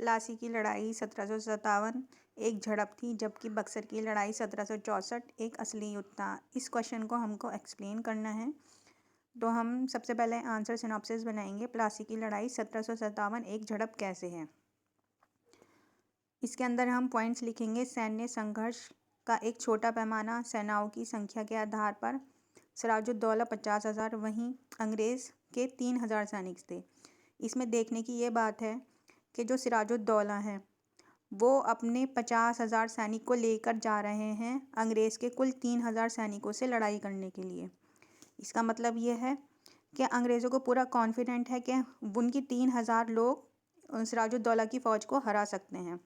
प्लासी की लड़ाई 1757 एक झड़प थी, जबकि बक्सर की लड़ाई 1764 एक असली युद्ध था। इस क्वेश्चन को हमको एक्सप्लेन करना है, तो हम सबसे पहले आंसर सिनॉप्सिस बनाएंगे। प्लासी की लड़ाई 1757 एक झड़प कैसे है, इसके अंदर हम पॉइंट्स लिखेंगे। सैन्य संघर्ष का एक छोटा पैमाना, सेनाओं की संख्या के आधार पर सिराजुद्दौला 50,000, वहीं अंग्रेज़ के 3,000 सैनिक थे। इसमें देखने की ये बात है कि जो सिराजुद्दौला हैं वो अपने 50,000 सैनिक को लेकर जा रहे हैं अंग्रेज़ के कुल 3,000 सैनिकों से लड़ाई करने के लिए। इसका मतलब ये है कि अंग्रेज़ों को पूरा कॉन्फिडेंट है कि उनकी 3,000 लोग सिराजुद्दौला की फ़ौज को हरा सकते हैं।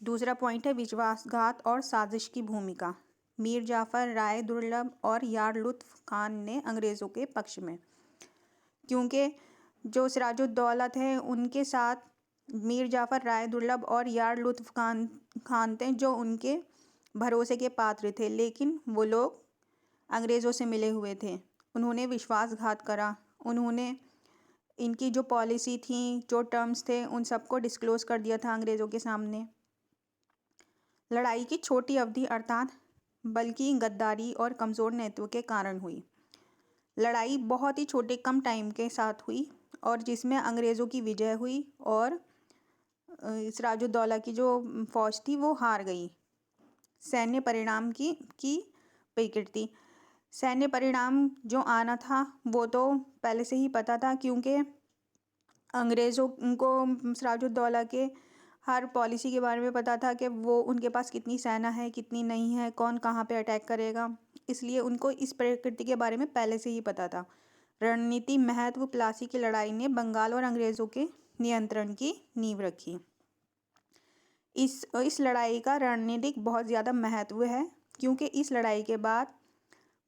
दूसरा पॉइंट है विश्वासघात और साजिश की भूमिका। मीर जाफ़र, राय दुर्लभ और यार लुत्फ़ खान ने अंग्रेज़ों के पक्ष में, क्योंकि जो सिराजुद्दौला थे उनके साथ मीर जाफ़र, राय दुर्लभ और यार लुत्फ़ खान थे, जो उनके भरोसे के पात्र थे। लेकिन वो लोग अंग्रेज़ों से मिले हुए थे, उन्होंने विश्वासघात करा। उन्होंने इनकी जो पॉलिसी थी, जो टर्म्स थे, उन सबको डिस्क्लोज़ कर दिया था अंग्रेज़ों के सामने। लड़ाई की छोटी अवधि अर्थात बल्कि गद्दारी और कमज़ोर नेतृत्व के कारण हुई। लड़ाई बहुत ही छोटे कम टाइम के साथ हुई और जिसमें अंग्रेज़ों की विजय हुई और सिराजुद्दौला की जो फ़ौज थी वो हार गई। सैन्य परिणाम की प्रकृति। सैन्य परिणाम जो आना था वो तो पहले से ही पता था, क्योंकि अंग्रेज़ों को सिराजुद्दौला के हर पॉलिसी के बारे में पता था कि वो उनके पास कितनी सेना है, कितनी नहीं है, कौन कहाँ पे अटैक करेगा। इसलिए उनको इस प्रकृति के बारे में पहले से ही पता था। रणनीति महत्व। प्लासी की लड़ाई ने बंगाल और अंग्रेज़ों के नियंत्रण की नींव रखी। इस लड़ाई का रणनीतिक बहुत ज़्यादा महत्व है, क्योंकि इस लड़ाई के बाद,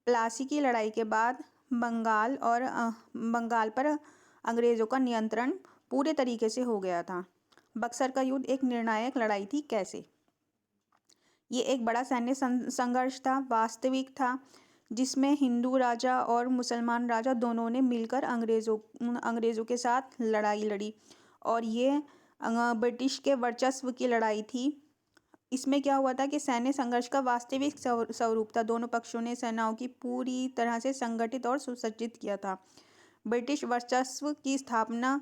प्लासी की लड़ाई के बाद बंगाल पर अंग्रेज़ों का नियंत्रण पूरे तरीके से हो गया था। बक्सर का युद्ध एक निर्णायक लड़ाई थी। कैसे? ये एक बड़ा सैन्य संघर्ष था, वास्तविक था, जिसमें हिंदू राजा और मुसलमान राजा दोनों ने मिलकर अंग्रेज़ों के साथ लड़ाई लड़ी और ये ब्रिटिश के वर्चस्व की लड़ाई थी। इसमें क्या हुआ था कि सैन्य संघर्ष का वास्तविक स्वरूप था। दोनों पक्षों ने सेनाओं की पूरी तरह से संगठित और सुसज्जित किया था। ब्रिटिश वर्चस्व की स्थापना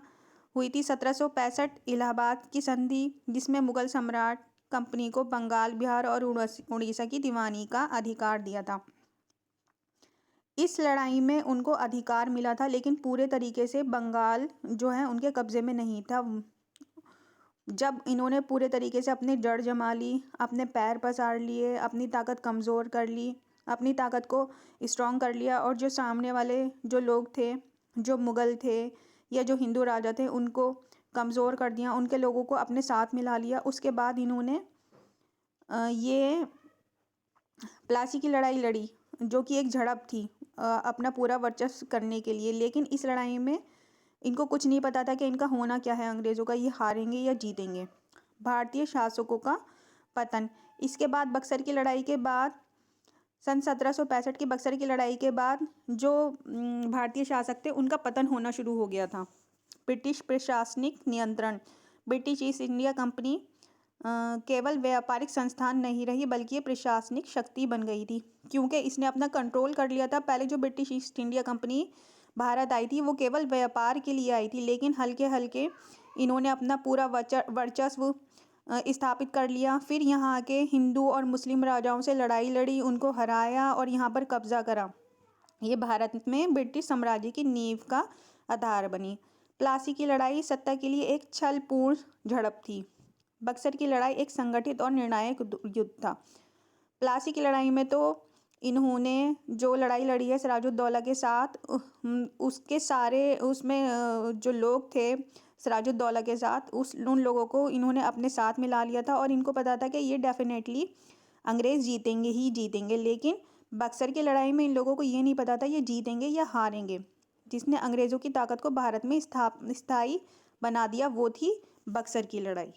हुई थी 1765 इलाहाबाद की संधि, जिसमें मुगल सम्राट कंपनी को बंगाल, बिहार और उड़ीसा की दीवानी का अधिकार दिया था। इस लड़ाई में उनको अधिकार मिला था, लेकिन पूरे तरीके से बंगाल जो है उनके कब्जे में नहीं था। जब इन्होंने पूरे तरीके से अपनी जड़ जमा ली, अपने पैर पसार लिए, अपनी ताकत कमज़ोर कर ली, अपनी ताकत को स्ट्रॉन्ग कर लिया और जो सामने वाले जो लोग थे, जो मुग़ल थे या जो हिंदू राजा थे, उनको कमज़ोर कर दिया, उनके लोगों को अपने साथ मिला लिया। उसके बाद इन्होंने ये प्लासी की लड़ाई लड़ी, जो कि एक झड़प थी अपना पूरा वर्चस्व करने के लिए। लेकिन इस लड़ाई में इनको कुछ नहीं पता था कि इनका होना क्या है, अंग्रेज़ों का, ये हारेंगे या जीतेंगे। भारतीय शासकों का पतन। इसके बाद बक्सर की लड़ाई के बाद, सन 1765 की बक्सर की लड़ाई के बाद जो भारतीय शासक थे उनका पतन होना शुरू हो गया था। ब्रिटिश प्रशासनिक नियंत्रण। ब्रिटिश ईस्ट इंडिया कंपनी केवल व्यापारिक संस्थान नहीं रही, बल्कि ये प्रशासनिक शक्ति बन गई थी, क्योंकि इसने अपना कंट्रोल कर लिया था। पहले जो British East India Company Bharat आई थी वो केवल व्यापार के लिए आई थी, लेकिन हल्के हल्के इन्होंने अपना पूरा वर्चस्व स्थापित कर लिया। फिर यहाँ आके हिंदू और मुस्लिम राजाओं से लड़ाई लड़ी, उनको हराया और यहाँ पर कब्जा करा। ये भारत में ब्रिटिश साम्राज्य की नींव का आधार बनी। प्लासी की लड़ाई सत्ता के लिए एक छलपूर्ण झड़प थी। बक्सर की लड़ाई एक संगठित और निर्णायक युद्ध था। प्लासी की लड़ाई में तो इन्होंने जो लड़ाई लड़ी है सिराजुद्दौला के साथ, उसके सारे उसमें जो लोग थे सिराजुद्दौला के साथ, उन लोगों को इन्होंने अपने साथ मिला लिया था और इनको पता था कि ये डेफिनेटली अंग्रेज़ जीतेंगे ही जीतेंगे। लेकिन बक्सर की लड़ाई में इन लोगों को ये नहीं पता था ये जीतेंगे या हारेंगे। जिसने अंग्रेज़ों की ताकत को भारत में स्थायी बना दिया वो थी बक्सर की लड़ाई।